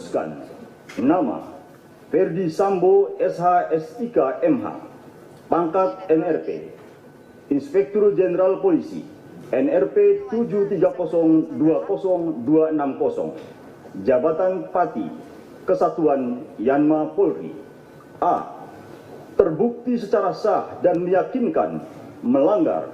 memutuskan nama Ferdi Sambo SH.SIK MH, pangkat NRP, Inspektur Jenderal Polisi, NRP 73020260, Jabatan Pati, Kesatuan Yanma Polri. A. Terbukti secara sah dan meyakinkan melanggar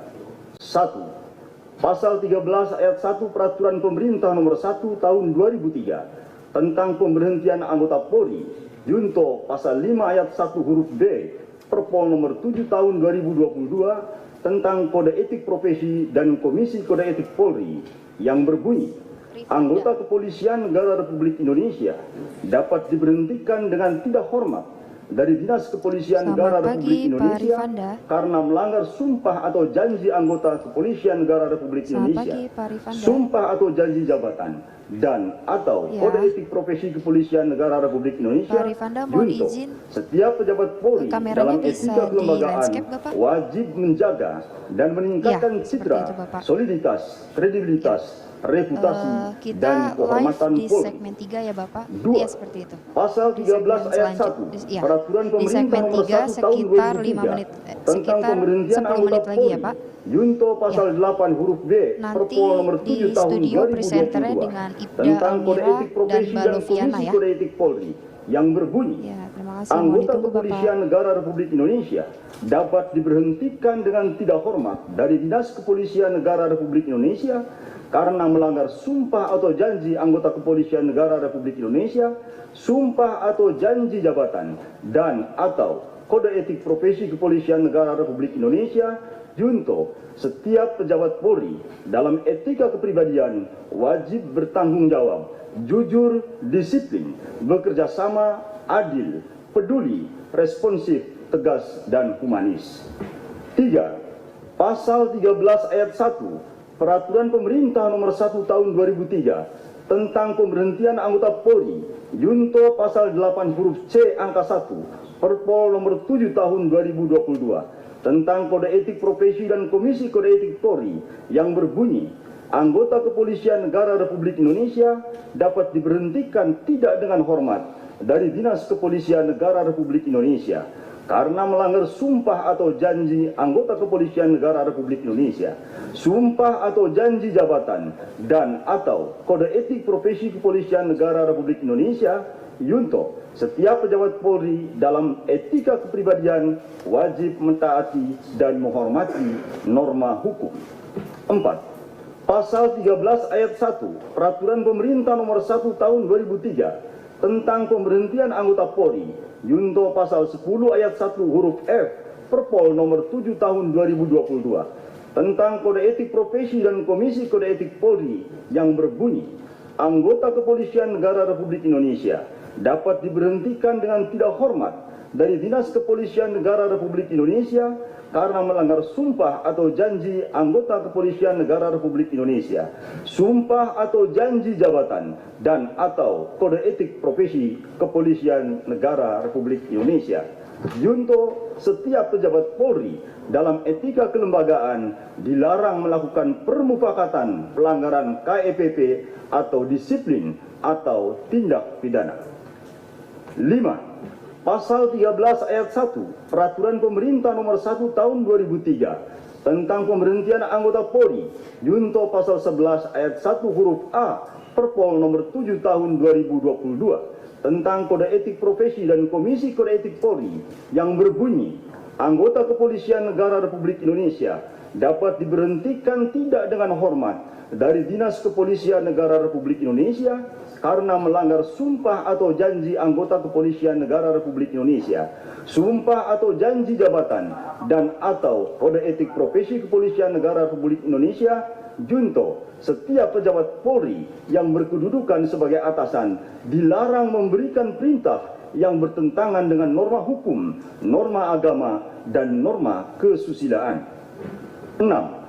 1. Pasal 13 ayat 1 Peraturan Pemerintah Nomor 1 Tahun 2003 tentang pemberhentian anggota Polri, junto Pasal 5 ayat 1 huruf B Perpol Nomor 7 Tahun 2022 tentang Kode Etik Profesi dan Komisi Kode Etik Polri yang berbunyi, anggota Kepolisian Negara Republik Indonesia dapat diberhentikan dengan tidak hormat dari Dinas Kepolisian Negara Republik Indonesia karena melanggar sumpah atau janji anggota Kepolisian Negara Republik Indonesia, sumpah atau janji jabatan, dan atau Kode Etik Profesi Kepolisian Negara Republik Indonesia. Junto, setiap pejabat Polri dalam etika kelembagaan wajib menjaga dan meningkatkan citra, soliditas, kredibilitas, reputasi, dan kehormatan di Polri. segmen 3 ya Bapak. 2. Iya, seperti itu. Pasal 13 ayat 1 Peraturan Pemerintah Nomor 1 Tahun 2003 tentang pemberhentian anggota Polri, junto Pasal 8 huruf B Perpol Nomor 7 Tahun 2022 tentang Kode Etik Profesi dan Komisi Kode Etik Polri yang berbunyi, anggota Kepolisian Negara Republik Indonesia dapat diberhentikan dengan tidak hormat dari Dinas Kepolisian Negara Republik Indonesia karena melanggar sumpah atau janji anggota Kepolisian Negara Republik Indonesia, sumpah atau janji jabatan, dan atau Kode Etik Profesi Kepolisian Negara Republik Indonesia. Junto, setiap pejabat Polri dalam etika kepribadian wajib bertanggung jawab, jujur, disiplin, bekerja sama, adil, peduli, responsif, tegas, dan humanis. 3. Pasal 13 ayat 1 Peraturan Pemerintah Nomor 1 Tahun 2003 tentang pemberhentian anggota Polri, junto Pasal 8 huruf C angka 1 Perpol Nomor 7 Tahun 2022 tentang Kode Etik Profesi dan Komisi Kode Etik Polri yang berbunyi, anggota Kepolisian Negara Republik Indonesia dapat diberhentikan tidak dengan hormat dari Dinas Kepolisian Negara Republik Indonesia karena melanggar sumpah atau janji anggota Kepolisian Negara Republik Indonesia, sumpah atau janji jabatan, dan atau Kode Etik Profesi Kepolisian Negara Republik Indonesia. Junto, setiap pejabat Polri dalam etika kepribadian wajib mentaati dan menghormati norma hukum. 4. Pasal 13 ayat 1 Peraturan Pemerintah Nomor 1 Tahun 2003 tentang pemberhentian anggota Polri, junto Pasal 10 ayat 1 huruf F Perpol Nomor 7 Tahun 2022 tentang Kode Etik Profesi dan Komisi Kode Etik Polri yang berbunyi, anggota Kepolisian Negara Republik Indonesia dapat diberhentikan dengan tidak hormat dari Dinas Kepolisian Negara Republik Indonesia karena melanggar sumpah atau janji anggota Kepolisian Negara Republik Indonesia, sumpah atau janji jabatan, dan atau Kode Etik Profesi Kepolisian Negara Republik Indonesia. Junto, setiap pejabat Polri dalam etika kelembagaan dilarang melakukan permufakatan, pelanggaran KEPP atau disiplin atau tindak pidana. 5. Pasal 13 ayat 1 Peraturan Pemerintah Nomor 1 Tahun 2003 tentang pemberhentian anggota Polri, junto Pasal 11 ayat 1 huruf A Perpol Nomor 7 Tahun 2022 tentang Kode Etik Profesi dan Komisi Kode Etik Polri yang berbunyi, anggota Kepolisian Negara Republik Indonesia dapat diberhentikan tidak dengan hormat dari Dinas Kepolisian Negara Republik Indonesia karena melanggar sumpah atau janji anggota Kepolisian Negara Republik Indonesia, sumpah atau janji jabatan, dan atau Kode Etik Profesi Kepolisian Negara Republik Indonesia. Junto, setiap pejabat Polri yang berkedudukan sebagai atasan dilarang memberikan perintah yang bertentangan dengan norma hukum, norma agama, dan norma kesusilaan. 6.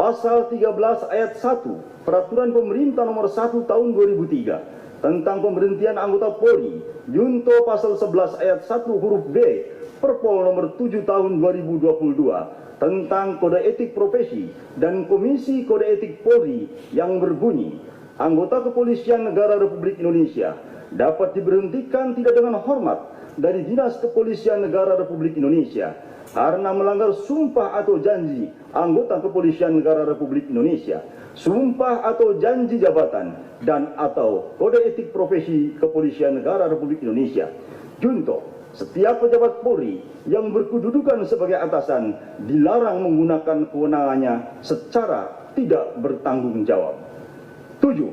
Pasal 13 ayat 1 Peraturan Pemerintah Nomor 1 Tahun 2003 tentang pemberhentian anggota Polri, junto Pasal 11 ayat 1 huruf B Perpol Nomor 7 Tahun 2022 tentang Kode Etik Profesi dan Komisi Kode Etik Polri yang berbunyi, anggota Kepolisian Negara Republik Indonesia dapat diberhentikan tidak dengan hormat dari Dinas Kepolisian Negara Republik Indonesia karena melanggar sumpah atau janji anggota Kepolisian Negara Republik Indonesia, sumpah atau janji jabatan, dan atau kode etik profesi Kepolisian Negara Republik Indonesia. Junto, setiap pejabat Polri yang berkedudukan sebagai atasan dilarang menggunakan kewenangannya secara tidak bertanggung jawab. 7.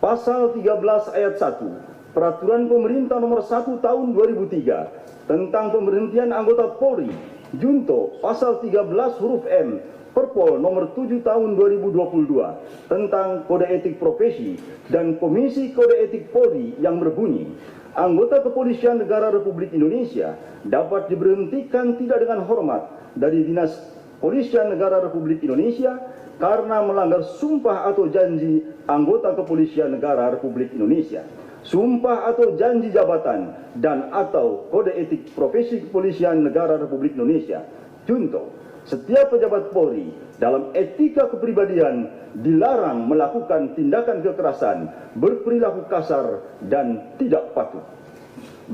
Pasal 13 ayat 1 Peraturan Pemerintah Nomor 1 Tahun 2003 tentang pemberhentian anggota Polri, junto pasal 13 huruf M Perpol Nomor 7 Tahun 2022 tentang kode etik profesi dan Komisi Kode Etik Polri yang berbunyi, anggota Kepolisian Negara Republik Indonesia dapat diberhentikan tidak dengan hormat dari Dinas Kepolisian Negara Republik Indonesia karena melanggar sumpah atau janji anggota Kepolisian Negara Republik Indonesia, sumpah atau janji jabatan, dan atau kode etik profesi Kepolisian Negara Republik Indonesia. Junto, setiap pejabat Polri dalam etika kepribadian dilarang melakukan tindakan kekerasan, berperilaku kasar, dan tidak patuh.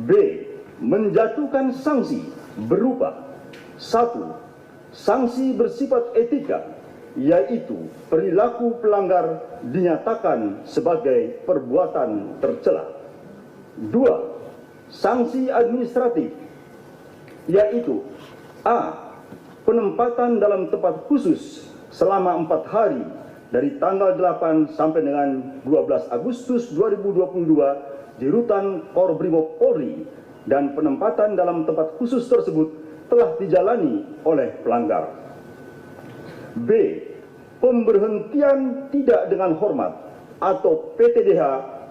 B. Menjatuhkan sanksi berupa 1. Sanksi bersifat etika, yaitu perilaku pelanggar dinyatakan sebagai perbuatan tercela. 2. Sanksi administratif, yaitu A. Penempatan dalam tempat khusus selama 4 hari dari tanggal 8 sampai dengan 12 Agustus 2022 di Rutan Korbrimob Polri, dan penempatan dalam tempat khusus tersebut telah dijalani oleh pelanggar. B. Pemberhentian tidak dengan hormat atau PTDH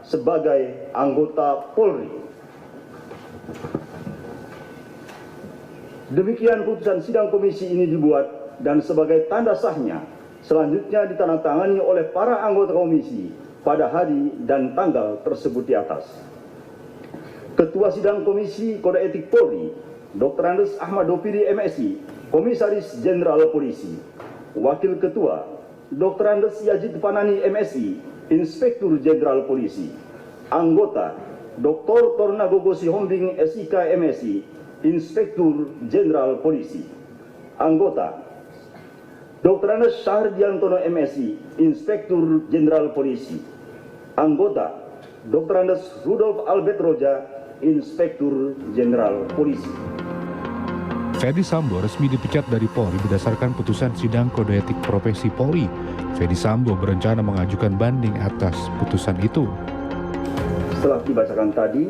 sebagai anggota Polri. Demikian putusan sidang komisi ini dibuat dan sebagai tanda sahnya selanjutnya ditandatangani oleh para anggota komisi pada hari dan tanggal tersebut di atas. Ketua Sidang Komisi Kode Etik Polri, Dr. Andes Ahmad Dopiri MSI, Komisaris Jenderal Polisi. Wakil Ketua, Dr. Andes Yajid Fanani MSI, Inspektur Jenderal Polisi. Anggota, Dr. Tornagogo Sihombing SIK MSI, Inspektur Jenderal Polisi. Anggota, Dr. Andes Syahriantono MSI, Inspektur Jenderal Polisi. Anggota, Dr. Andes Rudolf Albert Roja, Inspektur Jenderal Polisi. Ferdy Sambo resmi dipecat dari Polri berdasarkan putusan sidang kode etik profesi Polri. Ferdy Sambo berencana mengajukan banding atas putusan itu. Setelah dibacakan tadi,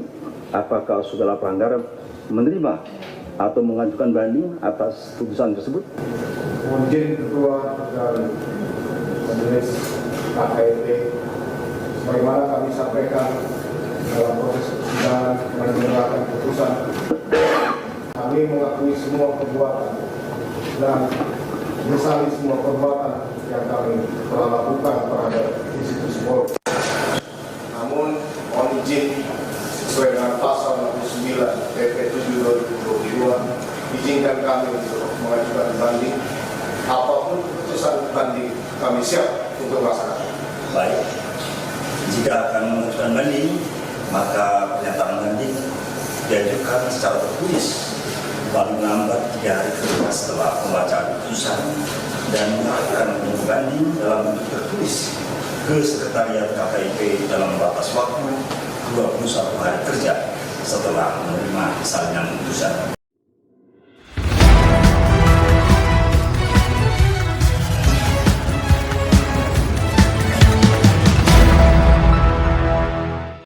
apakah saudara pelanggar menerima atau mengajukan banding atas putusan tersebut? Izin Ketua dan Majelis KKIP, sebagaimana kami sampaikan dalam proses persidangan mendengarkan putusan, kami mengakui semua perbuatan dan menyesali semua perbuatan yang kami telah lakukan terhadap institusi Polri. Namun, mohon izin sesuai dengan pasal 69 PP 7 2022, izinkan kami untuk mengajukan banding. Apapun keputusan banding, kami siap untuk melaksanakan. Baik, jika akan mengajukan banding, maka pernyataan banding diajukan secara tertulis paling lambat 3 hari kerja setelah pembacaan putusan, dan akan menunggu banding dalam bentuk tertulis ke Sekretariat KKIP dalam batas waktu 21 hari kerja setelah menerima salinan putusan.